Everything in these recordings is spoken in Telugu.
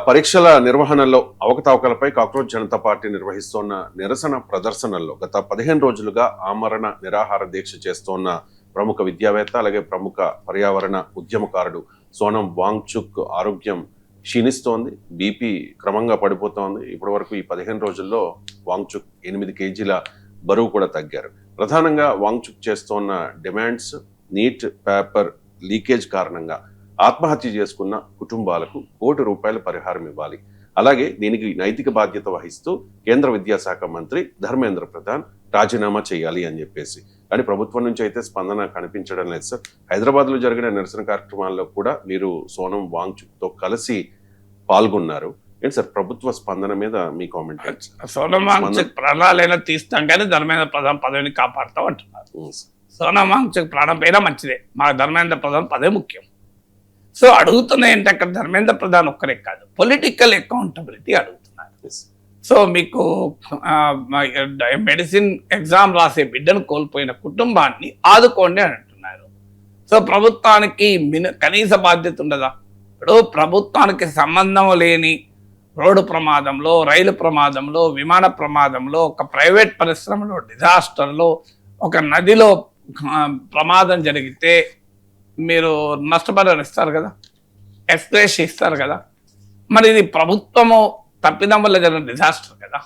పరీక్షల నిర్వహణలో అవకతవకలపై కాక్రోచ్ జనతా పార్టీ నిర్వహిస్తోన్న నిరసన ప్రదర్శనల్లో గత 15 రోజులుగా ఆమరణ నిరాహార దీక్ష చేస్తోన్న ప్రముఖ విద్యావేత్త అలాగే ప్రముఖ పర్యావరణ ఉద్యమకారుడు సోనం వాంగ్చుక్ ఆరోగ్యం క్షీణిస్తోంది. బీపీ క్రమంగా పడిపోతోంది. ఇప్పటి వరకు ఈ 15 రోజుల్లో వాంగ్చుక్ 8 కేజీల బరువు కూడా తగ్గారు. ప్రధానంగా వాంగ్చుక్ చేస్తోన్న డిమాండ్స్ నీట్ పేపర్ లీకేజ్ కారణంగా ఆత్మహత్య చేసుకున్న కుటుంబాలకు ₹1 కోటి పరిహారం ఇవ్వాలి. అలాగే దీనికి నైతిక బాధ్యత వహిస్తూ కేంద్ర విద్యాశాఖ మంత్రి ధర్మేంద్ర ప్రధాన్ రాజీనామా చేయాలి అని చెప్పేసి. కానీ ప్రభుత్వం నుంచి అయితే స్పందన కనిపించడం లేదు సార్. హైదరాబాద్ లో జరిగిన నిరసన కార్యక్రమాల్లో కూడా మీరు సోనం వాంగ్చుక్ తో కలిసి పాల్గొన్నారు. ఏంటి సార్ ప్రభుత్వ స్పందన మీద మీ కామెంట్? సోనం వాంగ్చుక్ ప్రాణాలైనా తీస్తాం కానీ ధర్మేంద్ర ప్రధాన్ పదవిని కాపాడుతాం అంటున్నారు. సోనం వాంగ్చుక్ ప్రాణం పైన మంచిదే, మా ధర్మేంద్ర ప్రధాన్ పదవి ముఖ్యం. సో అడుగుతున్న ఏంటి, అక్కడ ధర్మేంద్ర ప్రధాన్ ఒక్కరే కాదు, పొలిటికల్ అకౌంటబిలిటీ అడుగుతున్నారు. సో మీకు మెడిసిన్ ఎగ్జామ్ రాసే బిడ్డను కోల్పోయిన కుటుంబాన్ని ఆదుకోండి అని అంటున్నారు. సో ప్రభుత్వానికి కనీస బాధ్యత ఉండదా? ఇప్పుడు ప్రభుత్వానికి సంబంధం లేని రోడ్డు ప్రమాదంలో, రైలు ప్రమాదంలో, విమాన ప్రమాదంలో, ఒక ప్రైవేట్ పరిశ్రమలో డిజాస్టర్లో, ఒక నదిలో ప్రమాదం జరిగితే మీరు నష్టపరిహారం ఇస్తారు కదా, ఎక్స్ప్రెస్ ఇస్తారు కదా. మరి ఇది ప్రభుత్వము తప్పిదం వల్ల జరిగిన డిజాస్టర్ కదా.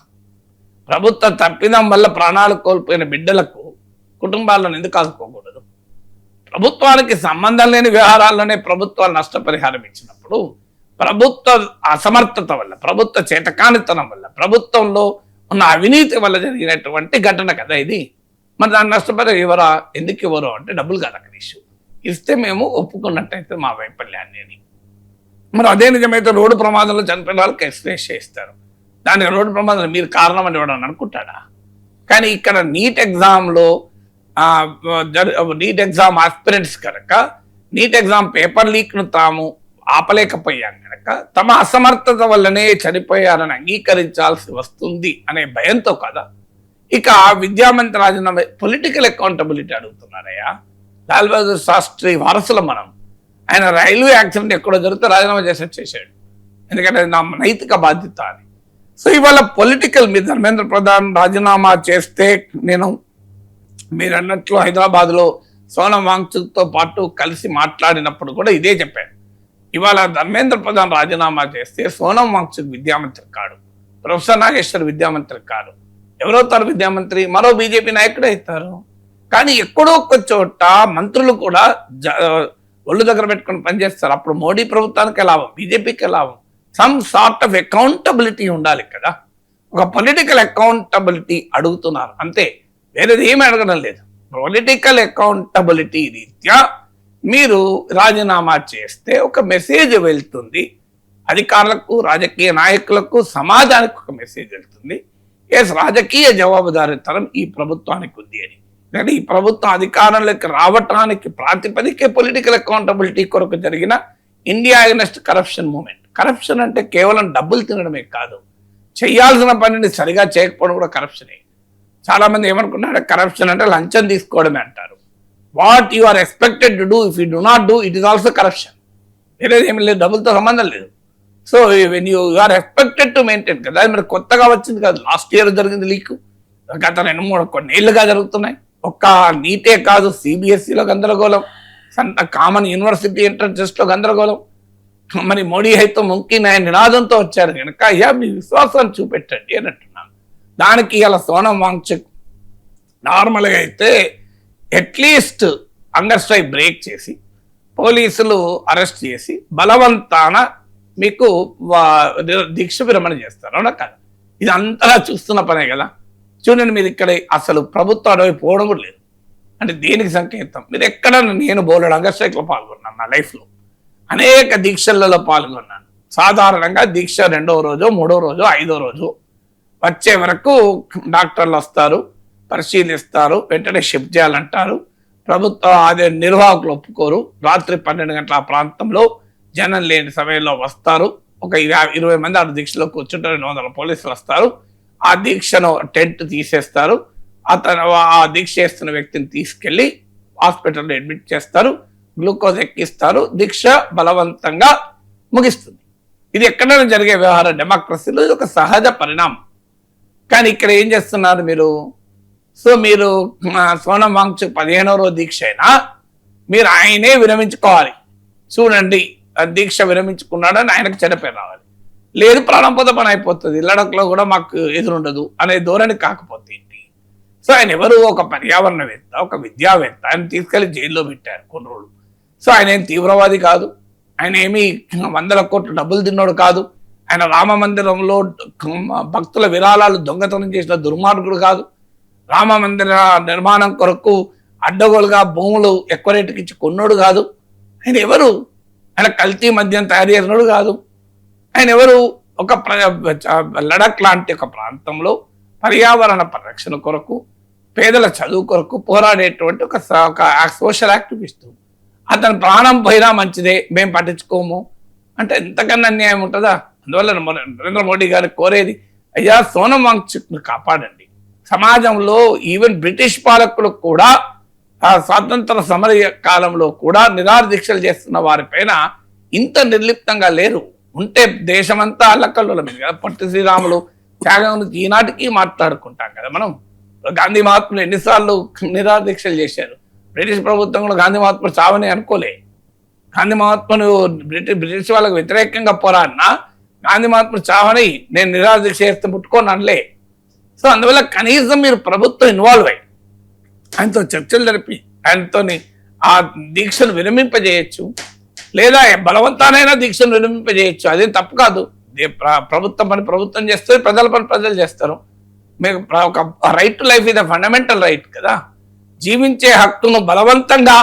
ప్రభుత్వ తప్పిదం వల్ల ప్రాణాలు కోల్పోయిన బిడ్డలకు కుటుంబాలను ఎందుకు ఆదుకోకూడదు? ప్రభుత్వానికి సంబంధం లేని వ్యవహారాల్లోనే ప్రభుత్వాలు నష్టపరిహారం ఇచ్చినప్పుడు ప్రభుత్వ అసమర్థత వల్ల, ప్రభుత్వ చేతకానితనం వల్ల, ప్రభుత్వంలో ఉన్న అవినీతి వల్ల జరిగినటువంటి ఘటన కదా ఇది. మరి దాన్ని నష్టపరిహారం ఇవ్వరా? ఎందుకు ఇవ్వరు అంటే డబ్బులు కాదు అక్కడ ఇష్యూ. ఇస్తే మేము ఒప్పుకున్నట్టయితే మా వైఫల్యాన్ని అని. మరి అదే నిజమైతే రోడ్డు ప్రమాదంలో చనిపోయిన వాళ్ళకి ఎక్స్ప్రెస్ చేస్తారు. దానికి రోడ్డు ప్రమాదంలో మీరు కారణం అని ఇవ్వడం అనుకుంటాడా? కానీ ఇక్కడ నీట్ ఎగ్జామ్లో నీట్ ఎగ్జామ్ ఆస్పిరెంట్స్ కనుక నీట్ ఎగ్జామ్ పేపర్ లీక్ను తాము ఆపలేకపోయాం కనుక తమ అసమర్థత వల్లనే చనిపోయారని అంగీకరించాల్సి వస్తుంది అనే భయంతో కదా ఇక విద్యామంత్రి రాజీనామా. పొలిటికల్ అకౌంటబిలిటీ అడుగుతున్నారయ్యా. లాల్ బహదూర్ శాస్త్రి వారసులం మనం. ఆయన రైల్వే యాక్సిడెంట్ ఎక్కడో జరిగితే రాజీనామా చేశాడు, ఎందుకంటే నా నైతిక బాధ్యత అని. సో ఇవాళ పొలిటికల్ మీ ధర్మేంద్ర ప్రధాన్ రాజీనామా చేస్తే నేను మీరు అన్నట్లు హైదరాబాద్లో సోనం వాంగ్చుక్తో పాటు కలిసి మాట్లాడినప్పుడు కూడా ఇదే చెప్పాను. ఇవాళ ధర్మేంద్ర ప్రధాన్ రాజీనామా చేస్తే సోనం వాంగ్చుక్ విద్యామంత్రి కాడు, ప్రొఫెసర్ నాగేశ్వర్ విద్యామంత్రి కాడు. ఎవరవుతారు విద్యామంత్రి? మరో బీజేపీ నాయకుడే అవుతారు. కానీ ఎక్కడో ఒక చోట మంత్రులు కూడా ఒళ్ళు దగ్గర పెట్టుకుని పనిచేస్తారు. అప్పుడు మోడీ ప్రభుత్వానికి లాభం, బీజేపీకి లాభం. సమ్ సార్ట్ ఆఫ్ అకౌంటబిలిటీ ఉండాలి కదా. ఒక పొలిటికల్ అకౌంటబిలిటీ అడుగుతున్నారు అంతే, వేరేది ఏమి అడగడం లేదు. పొలిటికల్ అకౌంటబిలిటీ రీత్యా మీరు రాజీనామా చేస్తే ఒక మెసేజ్ వెళ్తుంది అధికారులకు, రాజకీయ నాయకులకు, సమాజానికి ఒక మెసేజ్ వెళ్తుంది. ఎస్, రాజకీయ జవాబుదారీతనం ఈ ప్రభుత్వానికి ఉంది అని. అంటే ఈ ప్రభుత్వం అధికారంలోకి రావటానికి ప్రాతిపదికే పొలిటికల్ అకౌంటబిలిటీ కొరకు జరిగిన India against corruption movement. Corruption అంటే కేవలం డబ్బులు తినడమే కాదు, చేయాల్సిన పనిని సరిగా చేయకపోవడం కూడా కరప్షనే. చాలా మంది ఏమనుకున్నాడు, కరప్షన్ అంటే లంచం తీసుకోవడమే అంటారు. What you are expected to do, if you do not do it is also corruption. వేరేది ఏమి లేదు, డబ్బులతో సంబంధం లేదు. So when you are expected to maintain కదా. అది మరి కొత్తగా వచ్చింది కాదు, లాస్ట్ ఇయర్ జరిగింది లీక్, గత 2-3 కొన్నేళ్లుగా జరుగుతున్నాయి. ఒక్క నీటే కాదు, సిబిఎస్ఈలో గందరగోళం, కామన్ యూనివర్సిటీ ఎంట్రన్స్ టెస్ట్లో గందరగోళం. మరి మోడీ అయితే ముంకిన్ ఆయన నినాదంతో వచ్చారు కనుక అయ్యా మీ విశ్వాసాన్ని చూపెట్టండి అని అంటున్నాను. దానికి ఇలా సోనం వాంగ్చుక్ నార్మల్గా అయితే అట్లీస్ట్ అండర్ స్ట్రైక్ బ్రేక్ చేసి పోలీసులు అరెస్ట్ చేసి బలవంతాన మీకు దీక్ష విరమణ చేస్తారు, అవునా కాదు? ఇది అంతగా చూస్తున్న పనే కదా. చూడండి, మీరు ఇక్కడ అసలు ప్రభుత్వం అడవి పోవడం కూడా లేదు. అంటే దేనికి సంకేతం? మీరు ఎక్కడ, నేను బోలెడు అంగర్ స్ట్రైక్లో పాల్గొన్నాను నా లైఫ్లో, అనేక దీక్షలలో పాల్గొన్నాను. సాధారణంగా దీక్ష 2వ రోజు, 3వ రోజు, 5వ రోజు వచ్చే వరకు డాక్టర్లు వస్తారు, పరిశీలిస్తారు, వెంటనే షిఫ్ట్ చేయాలంటారు. ప్రభుత్వం అదే నిర్వాహకులు ఒప్పుకోరు. రాత్రి 12 గంటల ఆ ప్రాంతంలో జనం లేని సమయంలో వస్తారు. ఒక 20 మంది ఆ దీక్షలో కూర్చుంటారు, 200 పోలీసులు వస్తారు. ఆ దీక్షను టెంట్ తీసేస్తారు. ఆ దీక్ష చేస్తున్న వ్యక్తిని తీసుకెళ్లి హాస్పిటల్లో అడ్మిట్ చేస్తారు, గ్లూకోజ్ ఎక్కిస్తారు, దీక్ష బలవంతంగా ముగిస్తుంది. ఇది ఎక్కడైనా జరిగే వ్యవహారం, డెమోక్రసీలో ఇది ఒక సహజ పరిణామం. కానీ ఇక్కడ ఏం చేస్తున్నారు మీరు? సో మీరు సోనం వాంగ్చుక్ 15వ రోజు దీక్ష అయినా మీరు ఆయనే విరమించుకోవాలి. చూడండి దీక్ష విరమించుకున్నాడని ఆయనకు చెడపే రావాలి. లేదు ప్రాణంపోత పని అయిపోతుంది, లడఖ్లో కూడా మాకు ఎదురుండదు అనే ధోరణి కాకపోతే ఏంటి? సో ఆయన ఎవరు? ఒక పర్యావరణవేత్త, ఒక విద్యావేత్త. ఆయన తీసుకెళ్లి జైల్లో పెట్టారు కొన్ని రోజులు. సో ఆయన ఏం తీవ్రవాది కాదు, ఆయన ఏమి 100 కోట్ల డబ్బులు తిన్నాడు కాదు, ఆయన రామ మందిరంలో భక్తుల విరాళాలు దొంగతనం చేసిన దుర్మార్గుడు కాదు, రామ మందిర నిర్మాణం కొరకు అడ్డగోలుగా భూములు ఎక్కువ రేటుకి ఇచ్చి కొన్నోడు కాదు. ఆయన ఎవరు? ఆయన కల్తీ మద్యం తయారు చేసినోడు కాదు. ఆయన ఎవరు? ఒక లడఖ్ లాంటి ఒక ప్రాంతంలో పర్యావరణ పరిరక్షణ కొరకు, పేదల చదువు కొరకు పోరాడేటువంటి ఒక సోషల్ యాక్టివిస్ట్. అతని ప్రాణం పోయినా మంచిదే, మేము పట్టించుకోము అంటే ఎంతకన్నా అన్యాయం ఉంటుందా? అందువల్ల నరేంద్ర మోడీ గారు కోరేది, అయ్యా సోనం వాంగ్చుక్ను కాపాడండి. సమాజంలో ఈవెన్ బ్రిటిష్ పాలకులు కూడా స్వాతంత్ర సమర కాలంలో కూడా నిరాహార దీక్షలు చేస్తున్న వారిపైన ఇంత నిర్లిప్తంగా లేరు. ఉంటే దేశమంతా అల్లకల్లోల మీద కదా. పొట్టి శ్రీరాములు త్యాగం గురించి ఈనాటికి మాట్లాడుకుంటాం కదా మనం. గాంధీ మహాత్ములు ఎన్నిసార్లు నిరాహార దీక్షలు చేశారు. బ్రిటిష్ ప్రభుత్వం కూడా గాంధీ మహాత్ములు చావని అనుకోలే. గాంధీ మహాత్ములు బ్రిటిష్ వాళ్ళకు వ్యతిరేకంగా పోరాడినా గాంధీ మహాత్ములు చావని నేను నిరాహార దీక్ష చేస్తే ముట్టుకొని అనలే. సో అందువల్ల కనీసం మీరు ప్రభుత్వం ఇన్వాల్వ్ అయ్యి ఆయనతో చర్చలు జరిపి ఆయనతో ఆ దీక్షను విరమింపజేయచ్చు, లేదా బలవంతానైనా దీక్షను విరమింపజేయచ్చు. అదేం తప్పు కాదు. ప్రభుత్వం పని ప్రభుత్వం చేస్తుంది, ప్రజల పని ప్రజలు చేస్తారు. మీకు ఒక రైట్ టు లైఫ్ ఇది ఫండమెంటల్ రైట్ కదా. జీవించే హక్కును బలవంతంగా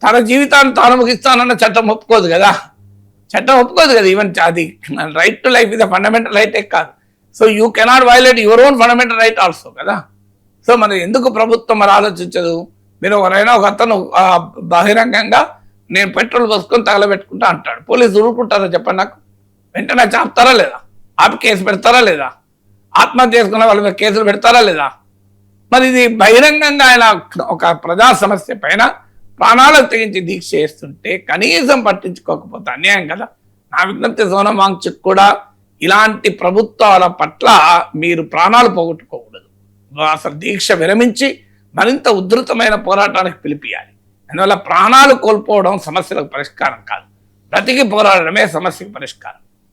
తన జీవితాన్ని తాను ముగిస్తానన్న చట్టం ఒప్పుకోదు కదా. చట్టం ఒప్పుకోదు కదా. ఈవెన్ అది రైట్ టు లైఫ్ ఇది ఫండమెంటల్ రైటే కాదు. So you cannot violate your own fundamental right also కదా. సో మరి ఎందుకు ప్రభుత్వం మరి ఆలోచించదు? మీరు ఎవరైనా ఒక అతను బహిరంగంగా నేను పెట్రోల్ పోసుకొని తగలబెట్టుకుంటా అంటాడు, పోలీసులు ఊరుకుంటారా చెప్పండి నాకు? వెంటనే చాపుతారా లేదా? ఆపి కేసు పెడతారా లేదా? ఆత్మహత్య చేసుకున్న వాళ్ళ మీద కేసులు పెడతారా లేదా? మరి ఇది బహిరంగంగా ఆయన ఒక ప్రజా సమస్య పైన ప్రాణాలకు తెగించి దీక్ష చేస్తుంటే కనీసం పట్టించుకోకపోతే అన్యాయం కదా. నా విజ్ఞప్తి సోనం వాంగ్చుక్ కూడా ఇలాంటి ప్రభుత్వాల పట్ల మీరు ప్రాణాలు పోగొట్టుకోకూడదు. అసలు దీక్ష విరమించి మరింత ఉధృతమైన పోరాటానికి పిలిపియాలి. అందువల్ల ప్రాణాలు కోల్పోవడం సమస్యలకు పరిష్కారం కాదు, బ్రతికి పోరాడడమే సమస్యకు పరిష్కారం.